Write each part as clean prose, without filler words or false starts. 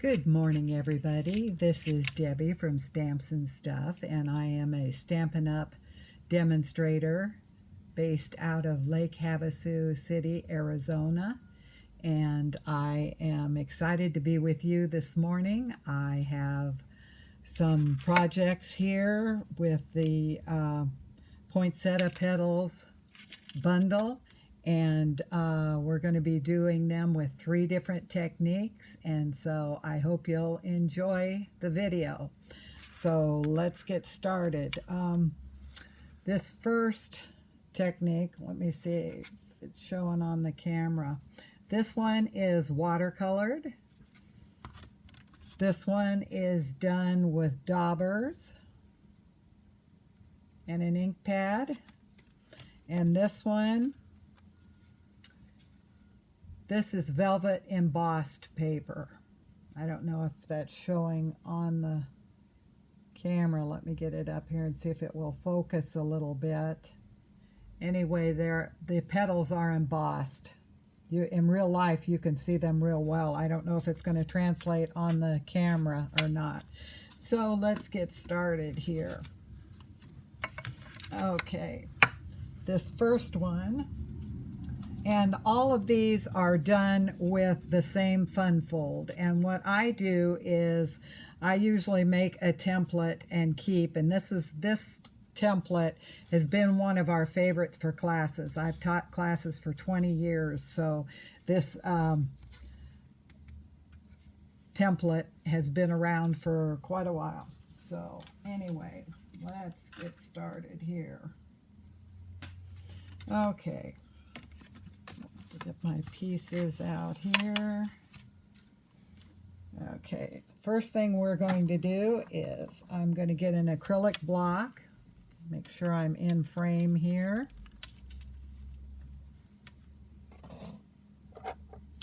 Good morning, everybody. This is Debbie from Stamps and Stuff, and I am a Stampin' Up demonstrator based out of Lake Havasu City, Arizona. And I am excited to be with you this morning. I have some projects here with the Poinsettia Petals Bundle, and we're going to be doing them with 3 different techniques, and so I hope you'll enjoy the video. So let's get started. This first technique, let me see if it's showing on the camera. This one is watercolored. This one is done with Daubers and an ink pad. And this one, this is velvet embossed paper. I don't know if that's showing on the camera. Let me get it up here and see if it will focus a little bit. Anyway, the petals are embossed. In real life, you can see them real well. I don't know if it's going to translate on the camera or not. So let's get started here. Okay, this first one, and all of these are done with the same fun fold. And what I do is I usually make a template and keep, and this template has been one of our favorites for classes. I've taught classes for 20 years, so this template has been around for quite a while. So anyway, let's get started here. Okay, get my pieces out here. Okay, first thing we're going to do is I'm going to get an acrylic block. Make sure I'm in frame here.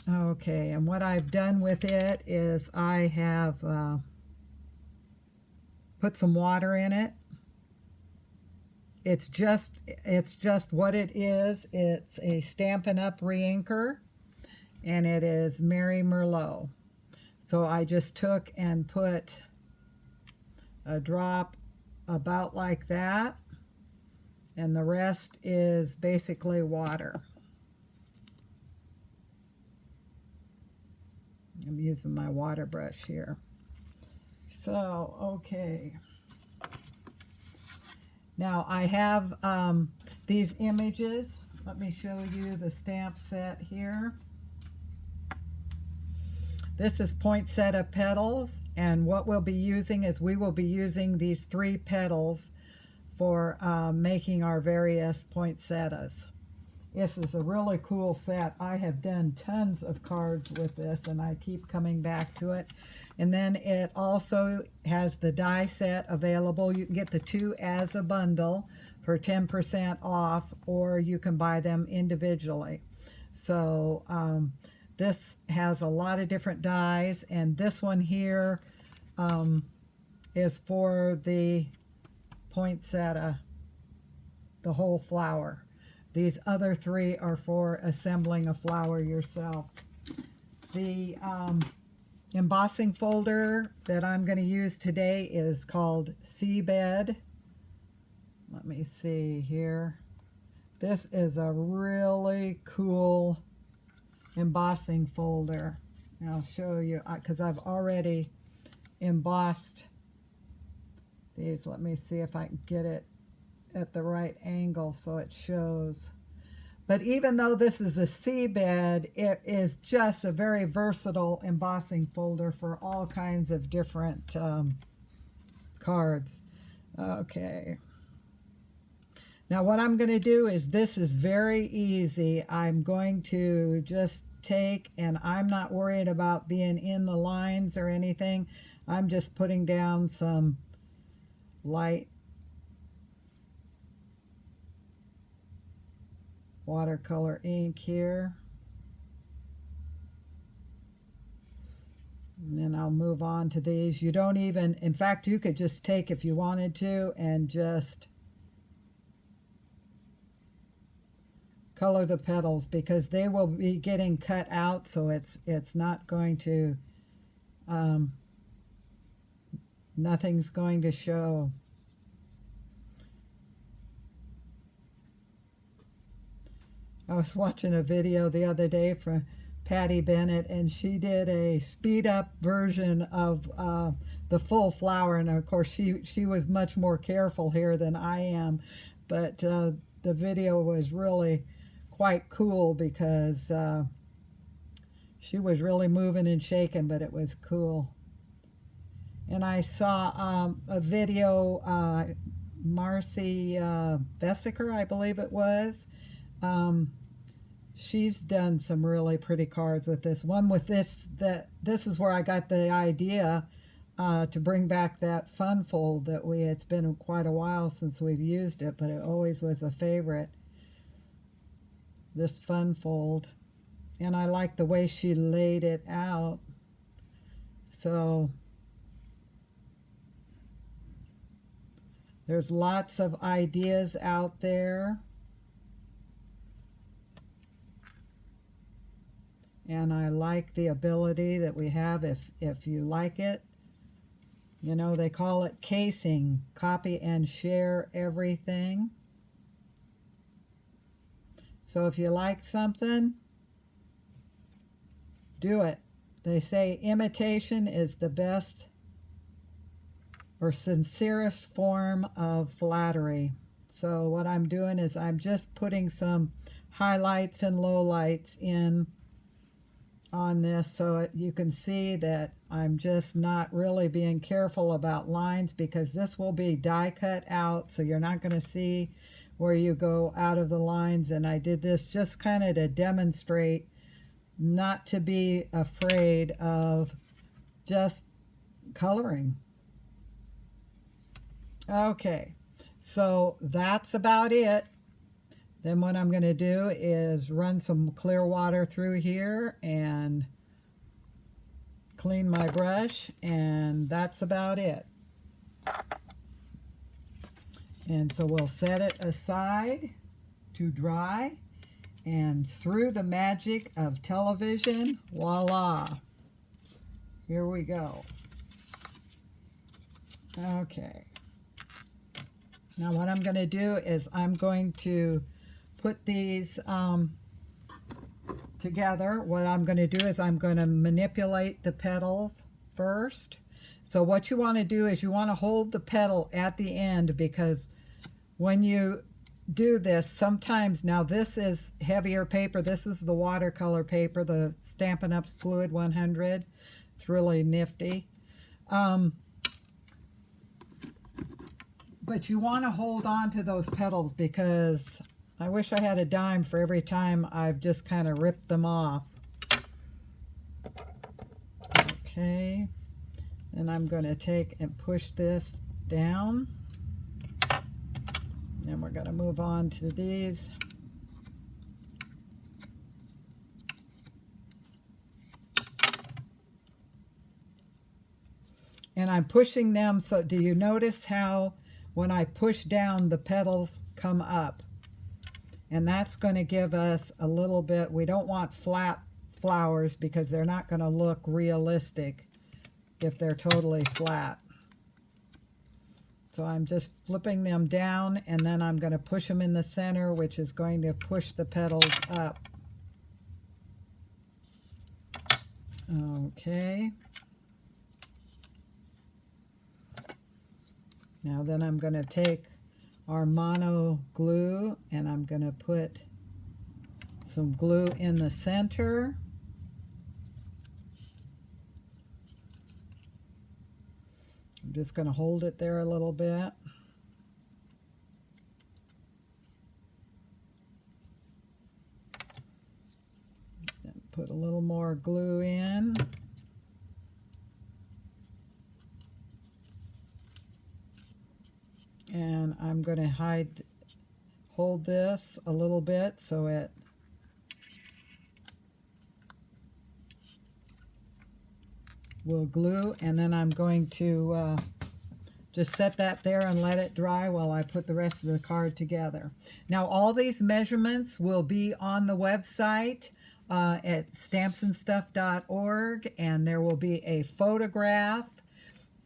Okay, and what I've done with it is I have put some water in it. It's just what it is. It's a Stampin' Up reinker, and it is Mary Merlot. So I just took and put a drop about like that, and the rest is basically water. I'm using my water brush here. So, okay. Now I have these images. Let me show you the stamp set here. This is Poinsettia Petals, and what we'll be using is we will be using these 3 petals for making our various poinsettias. This is a really cool set. I have done tons of cards with this, and I keep coming back to it. And then it also has the die set available. You can get the 2 as a bundle for 10% off, or you can buy them individually. So this has a lot of different dies, and this one here is for the poinsettia, the whole flower. These other 3 are for assembling a flower yourself. The embossing folder that I'm going to use today is called Seabed. Let me see here. This is a really cool embossing folder. And I'll show you because I've already embossed these. Let me see if I can get it at the right angle so it shows. But even though this is a seabed, it is just a very versatile embossing folder for all kinds of different cards. Okay. Now what I'm going to do is, this is very easy. I'm going to just take, and I'm not worried about being in the lines or anything. I'm just putting down some light watercolor ink here. And then I'll move on to these. You don't even, in fact, you could just take, if you wanted to, and just color the petals, because they will be getting cut out, so it's not going to nothing's going to show. I was watching a video the other day from Patty Bennett, and she did a speed up version of the full flower, and of course she was much more careful here than I am, but the video was really quite cool because she was really moving and shaking, but it was cool. And I saw a video, Marcy Bessiker, I believe it was. She's done some really pretty cards with this one. With this is where I got the idea to bring back that fun fold that it's been quite a while since we've used it, but it always was a favorite. This fun fold. And I like the way she laid it out. So there's lots of ideas out there. And I like the ability that we have, if you like it. You know, they call it casing. Copy and share everything. So if you like something, do it. They say imitation is the best or sincerest form of flattery. So what I'm doing is I'm just putting some highlights and lowlights in on this so you can see that I'm just not really being careful about lines, because this will be die cut out, so you're not going to see where you go out of the lines. And I did this just kind of to demonstrate not to be afraid of just coloring. Okay, so that's about it. Then what I'm going to do is run some clear water through here and clean my brush, and that's about it. And so we'll set it aside to dry, and through the magic of television, voila, here we go. Okay. Now what I'm going to do is I'm going to put these together. What I'm going to do is I'm going to manipulate the petals first. So what you want to do is you want to hold the petal at the end, because when you do this, sometimes, now this is heavier paper. This is the watercolor paper, the Stampin' Up Fluid 100. It's really nifty. But you want to hold on to those petals, because I wish I had a dime for every time I've just kind of ripped them off. Okay. Then I'm going to take and push this down. And we're going to move on to these. And I'm pushing them, so do you notice how when I push down the petals come up? And that's going to give us a little bit, we don't want flat flowers because they're not going to look realistic if they're totally flat. So I'm just flipping them down, and then I'm going to push them in the center, which is going to push the petals up. Okay. Now then I'm going to take our mono glue, and I'm going to put some glue in the center. I'm just going to hold it there a little bit. Then put a little more glue in. And I'm going to hold this a little bit so it will glue, and then I'm going to just set that there and let it dry while I put the rest of the card together. Now all these measurements will be on the website. at stampsandstuff.org, and there will be a photograph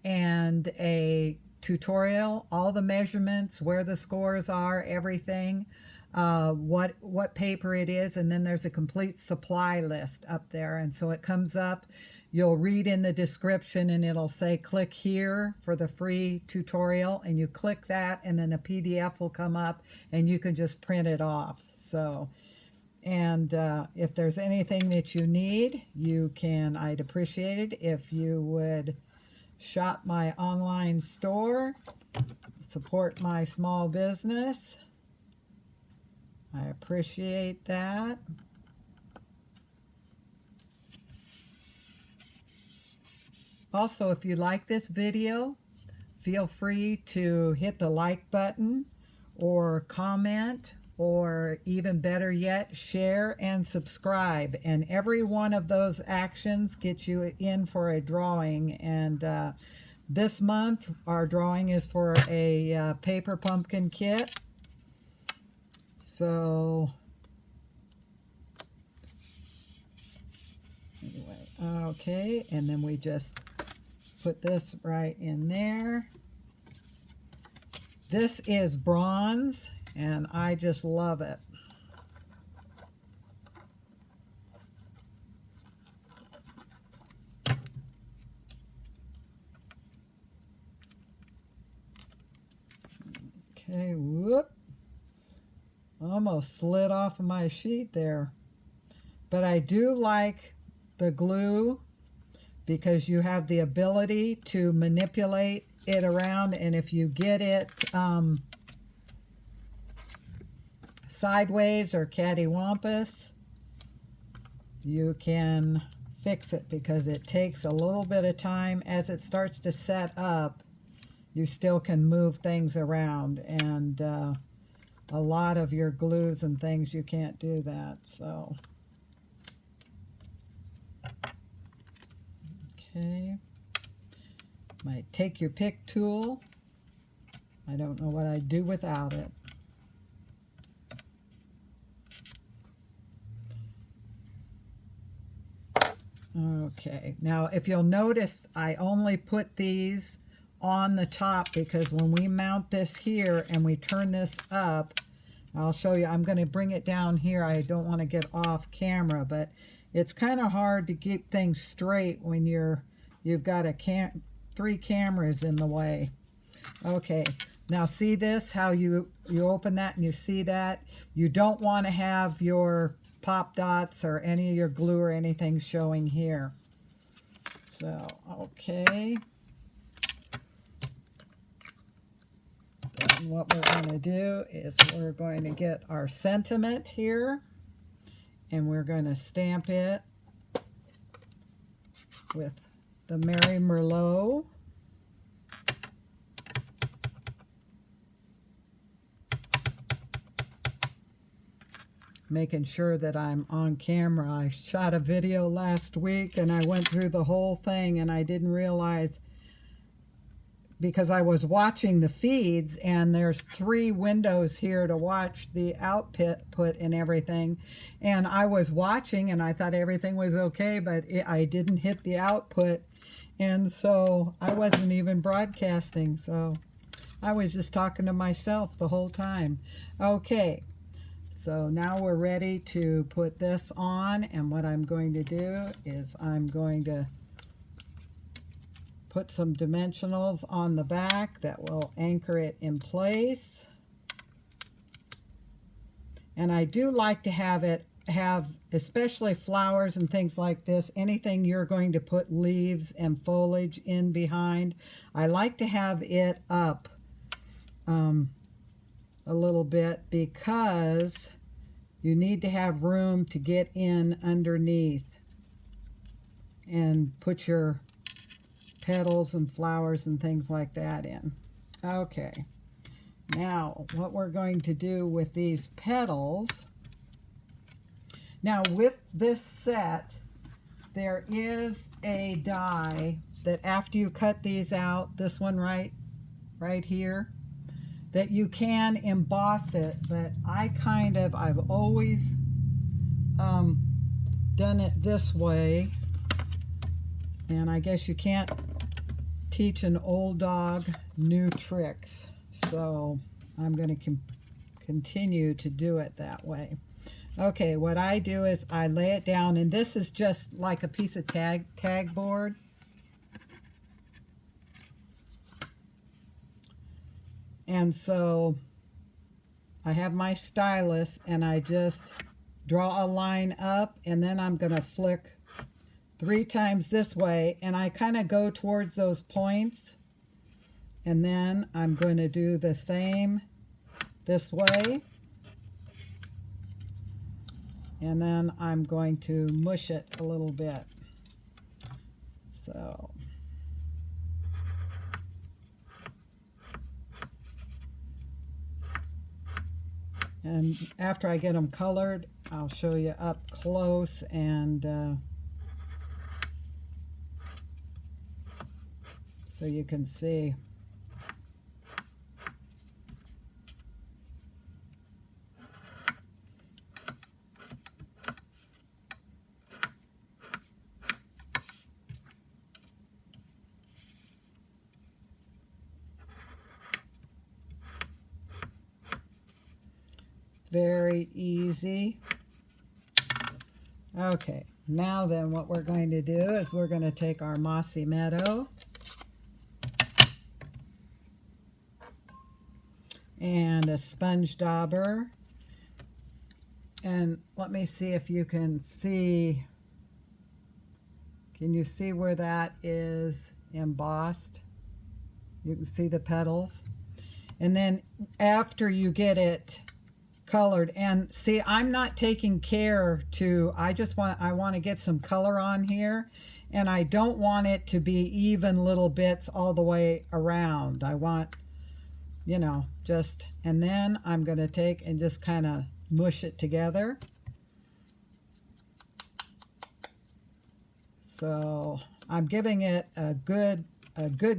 and a tutorial, all the measurements, where the scores are, everything, what paper it is, and then there's a complete supply list up there. And so it comes up, you'll read in the description, and it'll say click here for the free tutorial, and you click that, and then a PDF will come up, and you can just print it off. So, and if there's anything that you need, I'd appreciate it if you would shop my online store, support my small business. I appreciate that. Also, if you like this video, feel free to hit the like button or comment, or even better yet, share and subscribe. And every one of those actions gets you in for a drawing. And this month, our drawing is for a paper pumpkin kit. So, anyway, okay, and then we just put this right in there. This is bronze, and I just love it. Okay, whoop. Almost slid off of my sheet there. But I do like the glue because you have the ability to manipulate it around, and if you get it sideways or cattywampus, you can fix it, because it takes a little bit of time. As it starts to set up, you still can move things around, and a lot of your glues and things, you can't do that. So, okay, might take your pick tool. I don't know what I'd do without it. Okay, now if you'll notice, I only put these on the top because when we mount this here and we turn this up, I'll show you. I'm going to bring it down here. I don't want to get off camera, but it's kind of hard to keep things straight when you've got three cameras in the way. Okay, now see this, how you open that and you see that? You don't want to have your pop dots or any of your glue or anything showing here. So, okay. And what we're going to do is we're going to get our sentiment here, and we're going to stamp it with the Merry Merlot. Making sure that I'm on camera. I shot a video last week and I went through the whole thing, and I didn't realize, because I was watching the feeds, and there's 3 windows here to watch the output and everything, and I was watching and I thought everything was okay, but I didn't hit the output, and so I wasn't even broadcasting, so I was just talking to myself the whole time. Okay, so now we're ready to put this on, and what I'm going to do is I'm going to put some dimensionals on the back that will anchor it in place. And I do like to have especially flowers and things like this, anything you're going to put leaves and foliage in behind, I like to have it up a little bit, because you need to have room to get in underneath and put your petals and flowers and things like that in. Okay, now what we're going to do with these petals, now with this set, there is a die that after you cut these out, this one right here, that you can emboss it, but I've always done it this way, and I guess you can't teach an old dog new tricks, so I'm going to continue to do it that way. Okay, what I do is I lay it down, and this is just like a piece of tag board. And so I have my stylus, and I just draw a line up, and then I'm going to flick 3 times this way, and I kind of go towards those points, and then I'm going to do the same this way, and then I'm going to mush it a little bit. So and after I get them colored, I'll show you up close, and so you can see. Very easy. Okay, now then what we're going to do is we're going to take our mossy meadow and a sponge dauber, and let me see if you can see. Can you see where that is embossed? You can see the petals. And then after you get it colored, and see, I'm not taking care to, I want to get some color on here, and I don't want it to be even little bits all the way around. I want, you know, just, and then I'm going to take and just kind of mush it together. So I'm giving it a good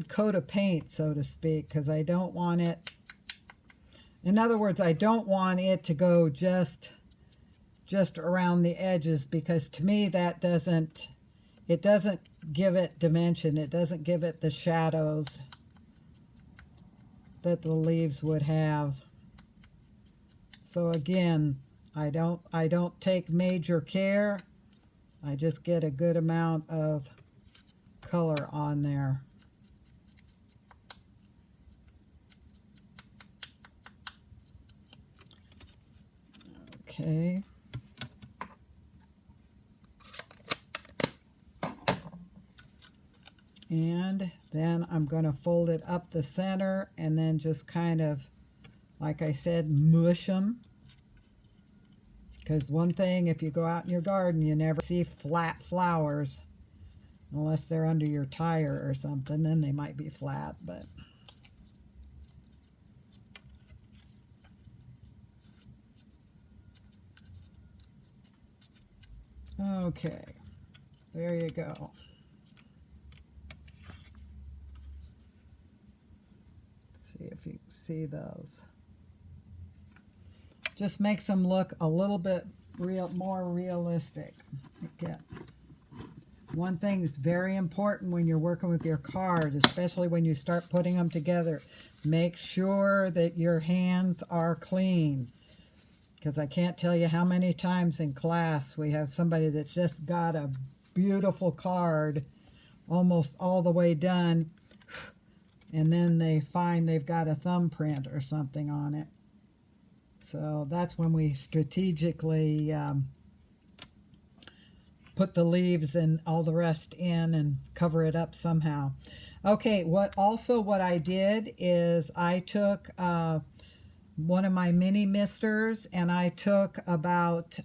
coat of paint, so to speak, because I don't want it, in other words, I don't want it to go just around the edges, because to me that doesn't give it dimension. It doesn't give it the shadows that the leaves would have. So again, I don't take major care. I just get a good amount of color on there. Okay. And then I'm going to fold it up the center, and then just kind of, like I said, mush them. Because one thing, if you go out in your garden, you never see flat flowers unless they're under your tire or something. Then they might be flat, but okay, there you go. Let's see if you see those. Just makes them look a little bit more realistic. Okay. One thing that's very important when you're working with your cards, especially when you start putting them together, make sure that your hands are clean. Because I can't tell you how many times in class we have somebody that's just got a beautiful card almost all the way done, and then they find they've got a thumbprint or something on it. So that's when we strategically put the leaves and all the rest in and cover it up somehow. Okay, what I did is I took one of my mini misters, and I took about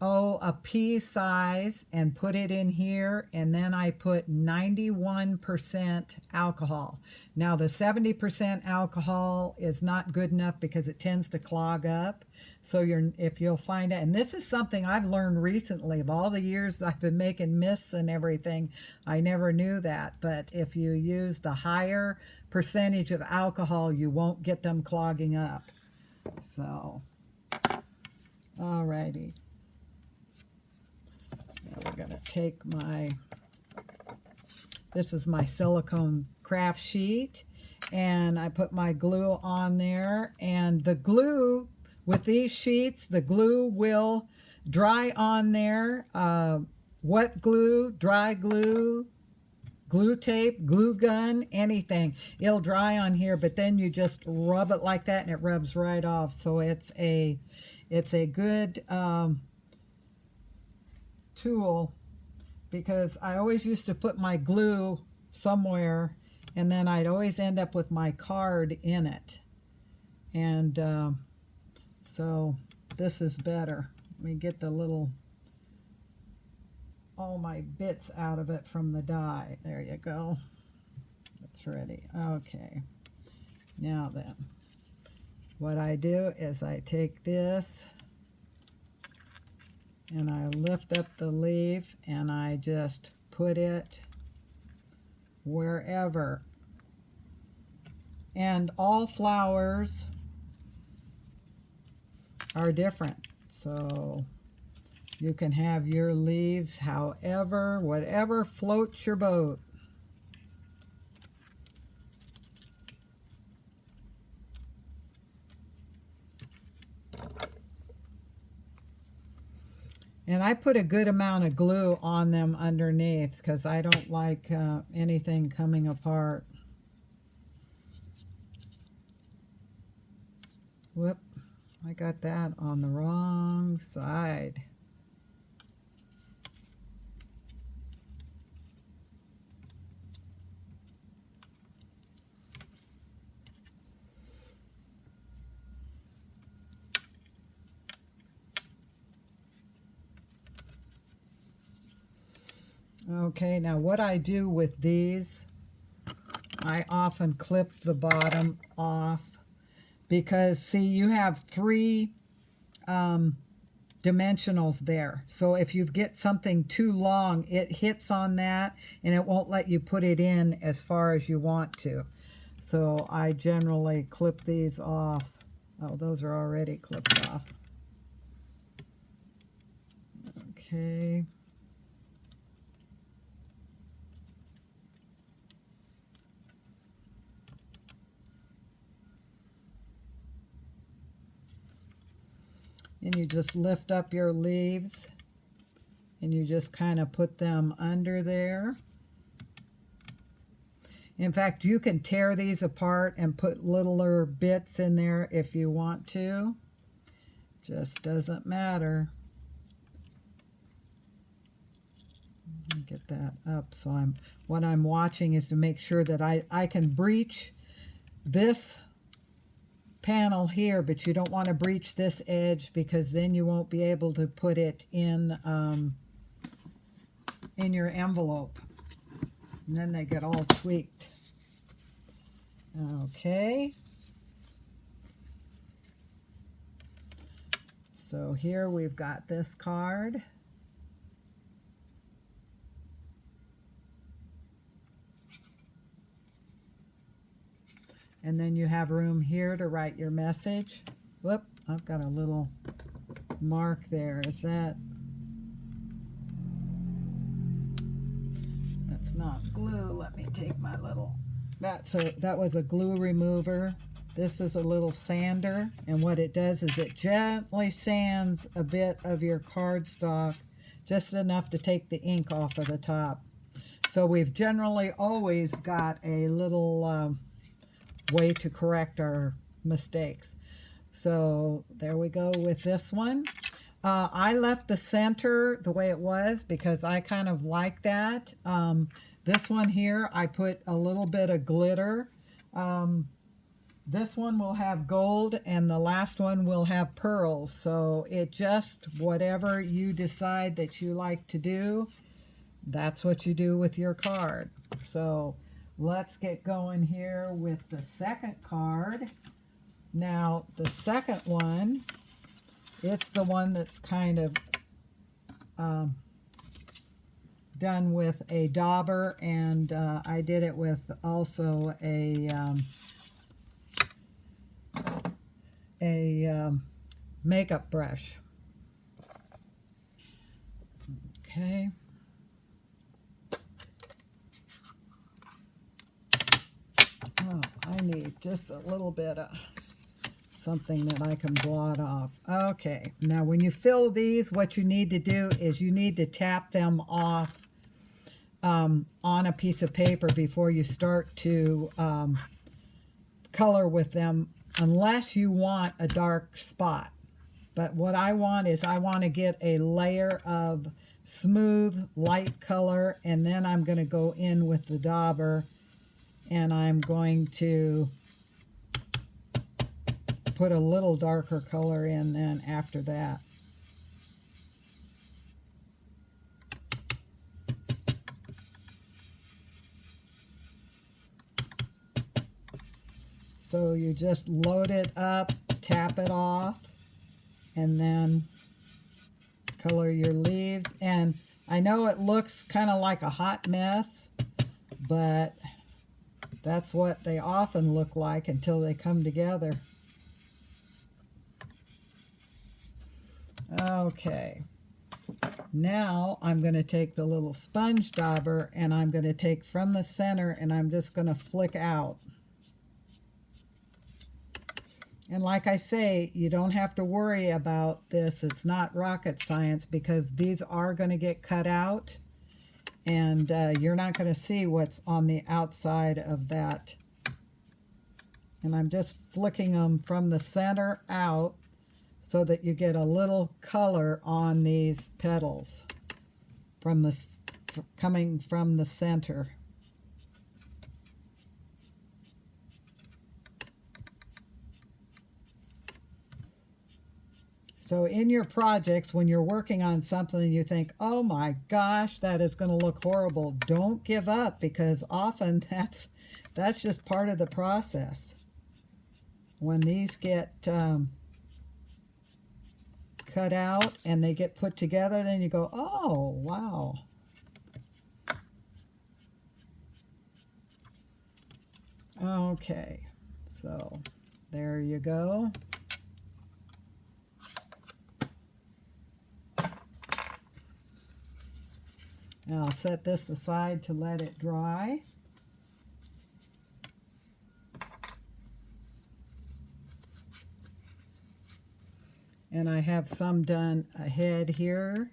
a pea size and put it in here, and then I put 91% alcohol. Now the 70% alcohol is not good enough because it tends to clog up. So if you'll find it, and this is something I've learned recently, of all the years I've been making mists and everything, I never knew that. But if you use the higher percentage of alcohol, you won't get them clogging up. So Alrighty. Now we're going to take this is my silicone craft sheet, and I put my glue on there, and the glue with these sheets, the glue will dry on there. Wet glue, dry glue, glue tape, glue gun, anything. It'll dry on here, but then you just rub it like that and it rubs right off. So it's a good tool, because I always used to put my glue somewhere and then I'd always end up with my card in it. And so this is better. Let me get all my bits out of it from the die. There you go. It's ready. Okay. Now then, what I do is I take this and I lift up the leaf and I just put it wherever. And all flowers are different. So you can have your leaves however, whatever floats your boat. And I put a good amount of glue on them underneath because I don't like anything coming apart. Whoop, I got that on the wrong side. Okay, now what I do with these, I often clip the bottom off because, see, you have three dimensionals there. So if you get something too long, it hits on that and it won't let you put it in as far as you want to. So I generally clip these off. Oh, those are already clipped off. Okay. And you just lift up your leaves and you just kind of put them under there. In fact, you can tear these apart and put littler bits in there if you want to. Just doesn't matter. Get that up. So what I'm watching is to make sure that I can breach this panel here, but you don't want to breach this edge because then you won't be able to put it in your envelope. And then they get all tweaked. Okay. So here we've got this card. And then you have room here to write your message. Whoop, I've got a little mark there. Is that? That's not glue. Let me take my little, that was a glue remover. This is a little sander, and what it does is it gently sands a bit of your cardstock, just enough to take the ink off of the top. So we've generally always got a little way to correct our mistakes. So there we go with this one. I left the center the way it was because I kind of like that. This one here, I put a little bit of glitter. This one will have gold and the last one will have pearls. So it just, whatever you decide that you like to do, that's what you do with your card. So let's get going here with the second card. Now, the second one, it's the one that's kind of done with a dauber, and I did it with also a makeup brush. Okay. Oh, I need just a little bit of something that I can blot off. Okay, now when you fill these, what you need to do is you need to tap them off on a piece of paper before you start to color with them, unless you want a dark spot. But what I want is I want to get a layer of smooth light color, and then I'm going to go in with the Dauber, and I'm going to put a little darker color in then after that. So you just load it up, tap it off, and then color your leaves. And I know it looks kind of like a hot mess, but that's what they often look like until they come together. Okay, now I'm going to take the little sponge dauber and I'm going to take from the center and I'm just going to flick out. And like I say, you don't have to worry about this. It's not rocket science, because these are going to get cut out, and you're not going to see what's on the outside of that. And I'm just flicking them from the center out so that you get a little color on these petals from the coming from the center. So in your projects, when you're working on something and you think, oh my gosh, that is going to look horrible, don't give up, because often that's just part of the process. When these get cut out and they get put together, then you go, oh, wow. Okay, so there you go. Now I'll set this aside to let it dry. And I have some done ahead here.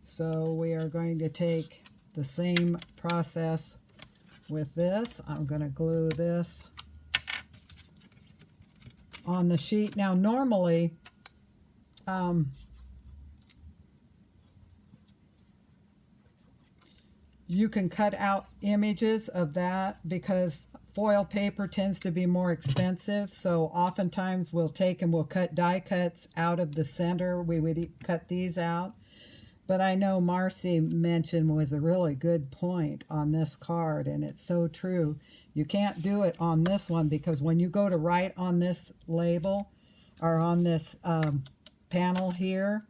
So we are going to take the same process with this. I'm going to glue this on the sheet. Now normally, you can cut out images of that because foil paper tends to be more expensive. So oftentimes we'll take and we'll cut die cuts out of the center. We would cut these out. But I know Marcy mentioned was a really good point on this card, and it's so true. You can't do it on this one because when you go to write on this label or on this panel here,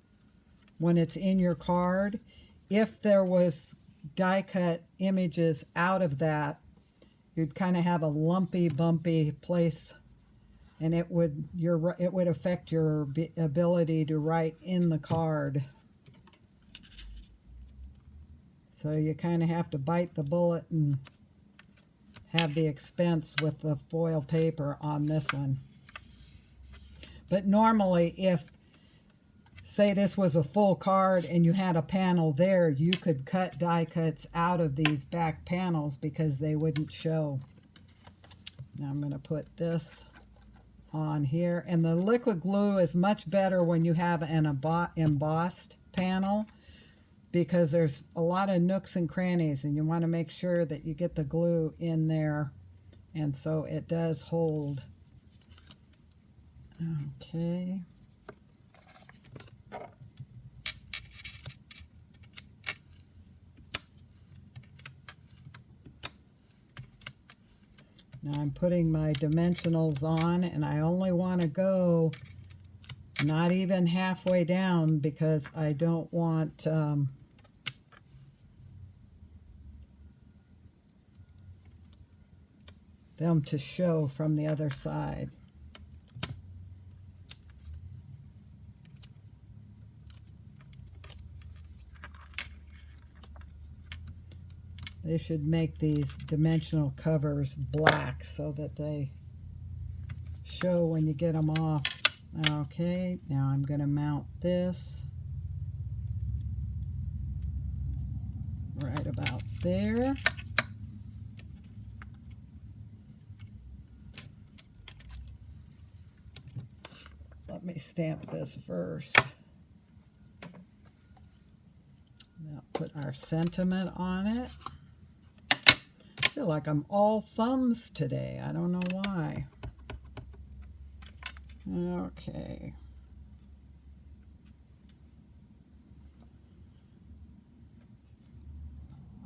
when it's in your card, if there was die cut images out of that, you'd kind of have a lumpy, bumpy place, and it would affect your ability to write in the card. So you kind of have to bite the bullet and have the expense with the foil paper on this one. But normally, if say this was a full card and you had a panel there, you could cut die cuts out of these back panels because they wouldn't show. Now I'm going to put this on here. And the liquid glue is much better when you have an embossed panel, because there's a lot of nooks and crannies and you want to make sure that you get the glue in there, and so it does hold. Okay. Now I'm putting my dimensionals on, and I only want to go not even halfway down because I don't want them to show from the other side. They should make these dimensional covers black so that they show when you get them off. Okay, now I'm going to mount this right about there. Let me stamp this first. Now put our sentiment on it. I feel like I'm all thumbs today. I don't know why. Okay.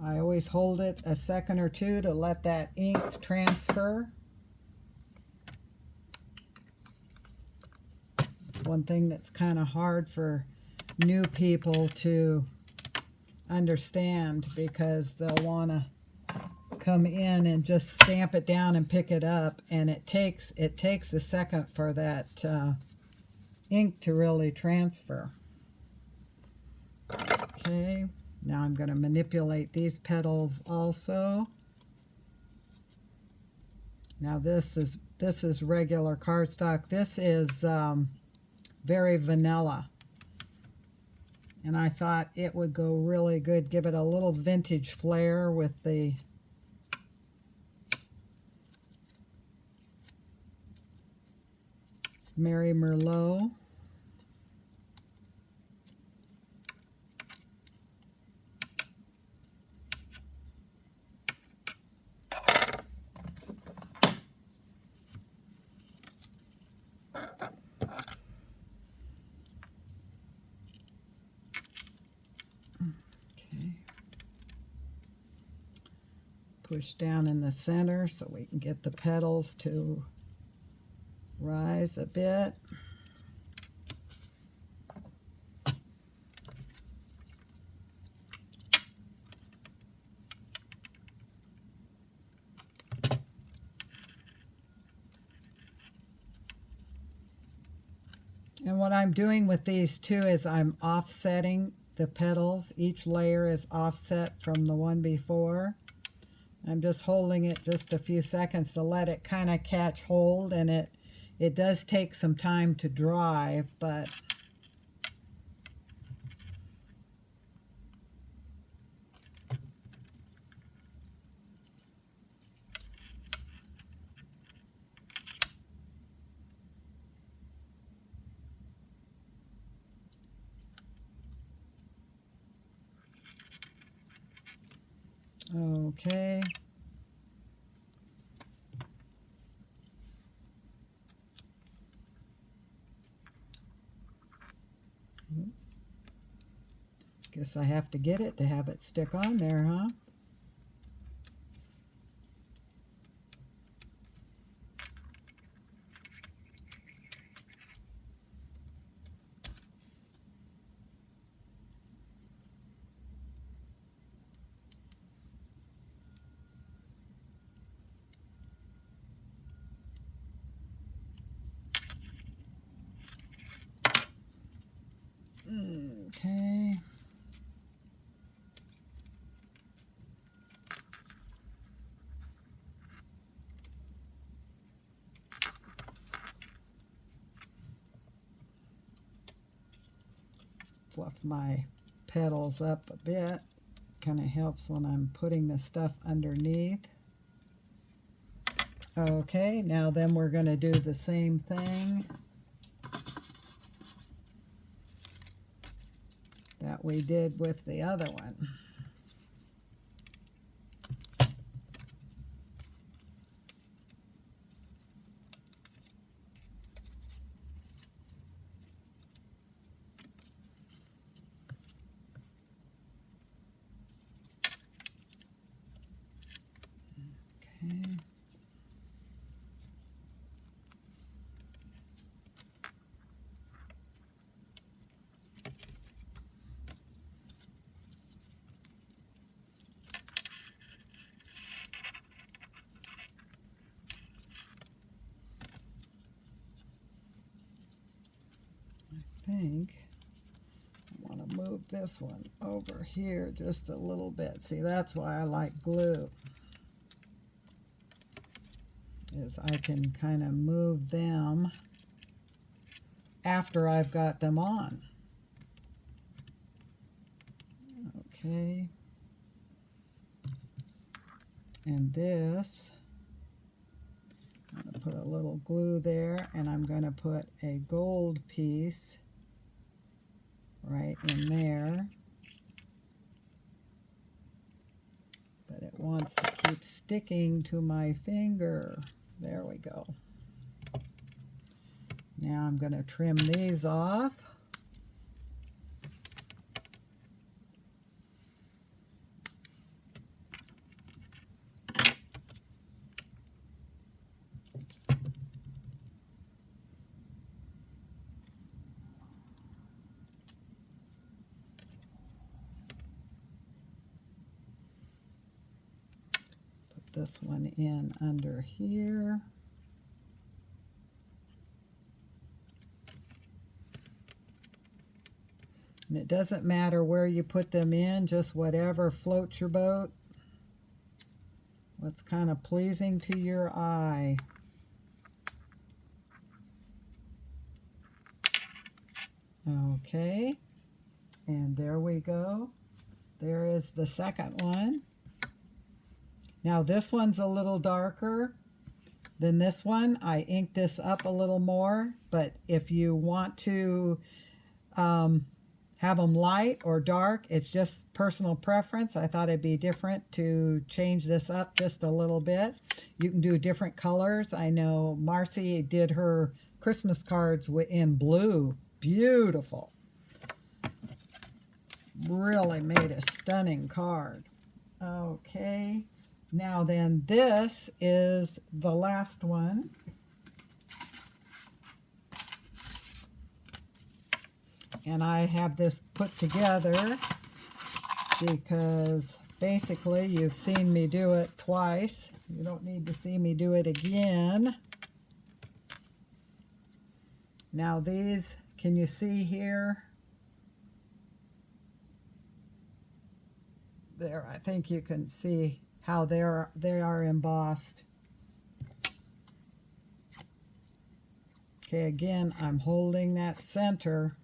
I always hold it a second or two to let that ink transfer. It's one thing that's kind of hard for new people to understand, because they'll want to come in and just stamp it down and pick it up, and it takes a second for that ink to really transfer. Okay, now I'm going to manipulate these petals also. Now this is regular cardstock. This is very vanilla, and I thought it would go really good, give it a little vintage flair with the Mary Merlot. Okay. Push down in the center so we can get the petals to rise a bit. And what I'm doing with these too is I'm offsetting the petals. Each layer is offset from the one before. I'm just holding it just a few seconds to let it kind of catch hold, and it does take some time to dry, but okay. Guess I have to get it to have it stick on there, huh? Okay. Fluff my petals up a bit. Kind of helps when I'm putting the stuff underneath. Okay, now then we're going to do the same thing that we did with the other one. Okay. I think I want to move this one over here just a little bit. See, that's why I like glue, is I can kind of move them after I've got them on. Okay. And this, I'm going to put a little glue there, and I'm going to put a gold piece right in there. But it wants to keep sticking to my finger. There we go. Now I'm going to trim these off. This one in under here. And it doesn't matter where you put them in, just whatever floats your boat. What's kind of pleasing to your eye. Okay, and there we go. There is the second one. Now this one's a little darker than this one. I inked this up a little more, but if you want to have them light or dark, it's just personal preference. I thought it'd be different to change this up just a little bit. You can do different colors. I know Marcy did her Christmas cards in blue. Beautiful. Really made a stunning card. Okay. Now then, this is the last one. And I have this put together because basically you've seen me do it twice. You don't need to see me do it again. Now these, can you see here? There, I think you can see how they are embossed. Okay, again, I'm holding that center.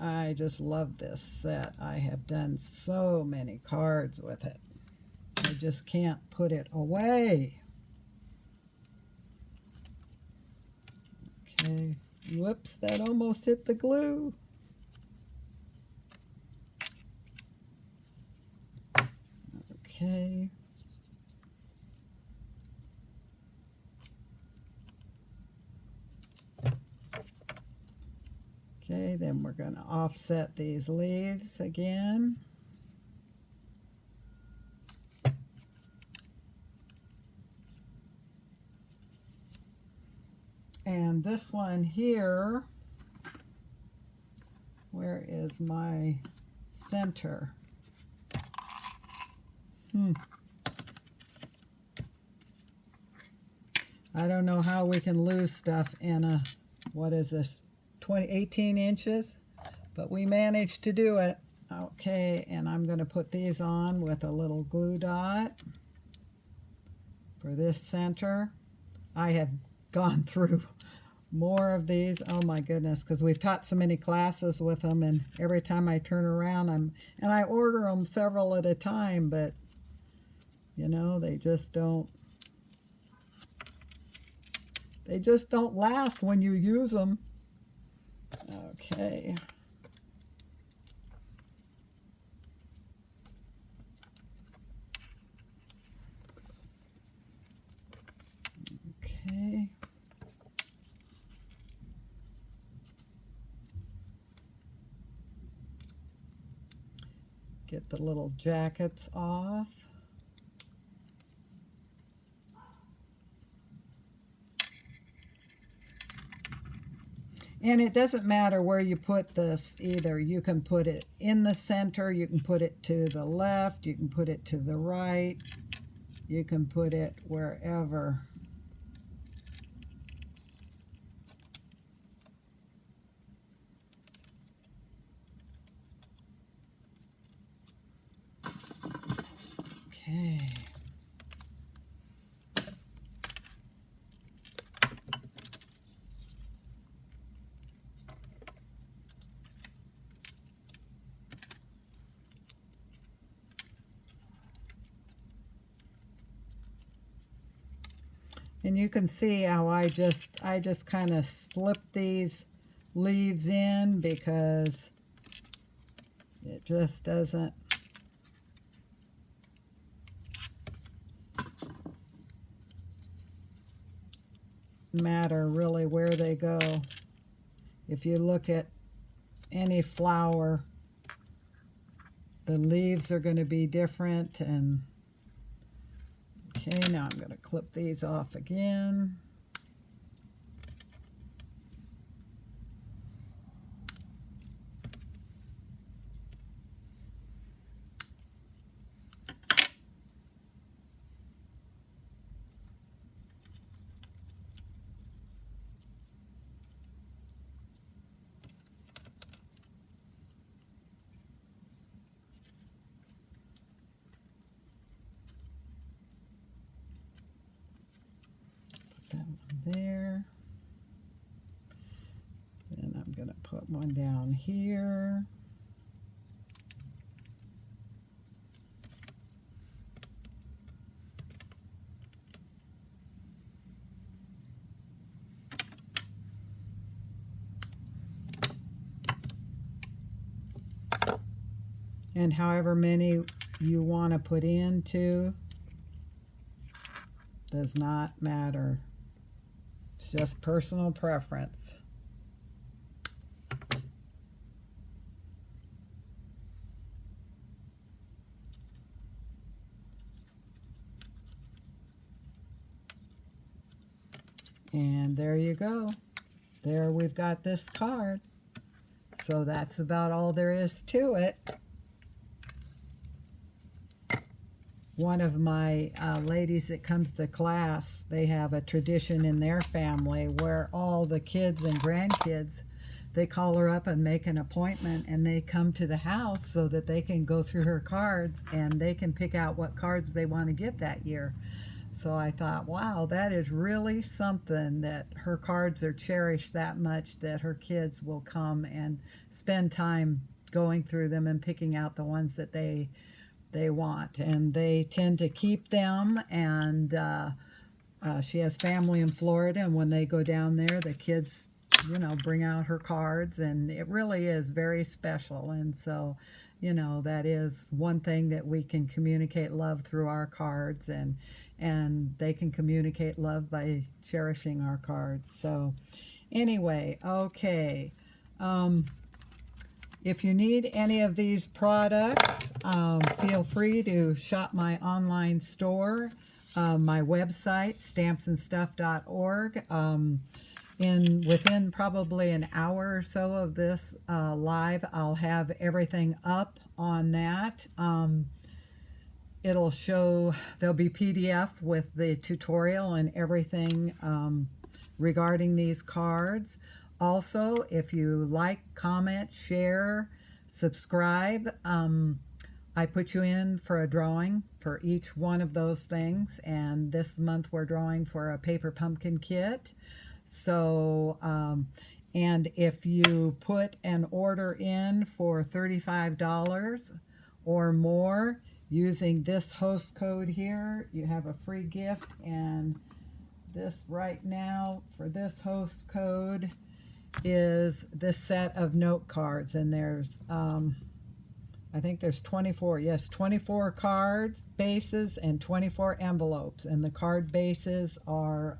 I just love this set. I have done so many cards with it. I just can't put it away. Okay. Whoops, that almost hit the glue. Okay. Okay, then we're going to offset these leaves again. And this one here, where is my center? I don't know how we can lose stuff in a, what is this, 18 inches, but we managed to do it. Okay, and I'm going to put these on with a little glue dot for this center. I have gone through more of these, oh my goodness, because we've taught so many classes with them, and every time I turn around, and I order them several at a time, but you know, they just don't last when you use them. Okay. Okay. Get the little jackets off. And it doesn't matter where you put this either. You can put it in the center, you can put it to the left, you can put it to the right, you can put it wherever. Okay. And you can see how I just kind of slip these leaves in because it just doesn't matter really where they go. If you look at any flower, the leaves are going to be different. And okay, now I'm going to clip these off again. Put that one there. Then I'm going to put one down here. And however many you want to put into does not matter. It's just personal preference. And there you go. There we've got this card. So that's about all there is to it. One of my ladies that comes to class, they have a tradition in their family where all the kids and grandkids, they call her up and make an appointment, and they come to the house so that they can go through her cards and they can pick out what cards they want to get that year. So I thought, wow, that is really something, that her cards are cherished that much that her kids will come and spend time going through them and picking out the ones that they want, and they tend to keep them. And she has family in Florida, and when they go down there, the kids, bring out her cards, and it really is very special. And so, that is one thing that we can communicate love through our cards, and they can communicate love by cherishing our cards. So anyway, okay. If you need any of these products, feel free to shop my online store, my website, stampsandstuff.org. Within probably an hour or so of this live, I'll have everything up on that. It'll show, there'll be PDF with the tutorial and everything regarding these cards. Also, if you like, comment, share, subscribe, I put you in for a drawing for each one of those things. And this month we're drawing for a paper pumpkin kit. So, and if you put an order in for $35 or more using this host code here, you have a free gift. And this right now, for this host code, is this set of note cards. And there's I think there's 24 cards bases and 24 envelopes, and the card bases are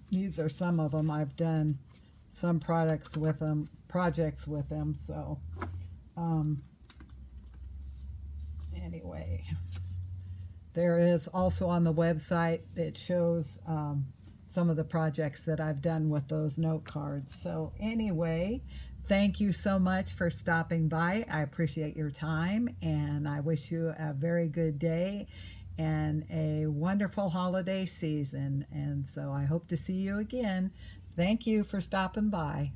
these are some of them. I've done some projects with them. So anyway, there is also on the website, it shows some of the projects that I've done with those note cards. So anyway, thank you so much for stopping by. I appreciate your time, and I wish you a very good day and a wonderful holiday season. And so I hope to see you again. Thank you for stopping by.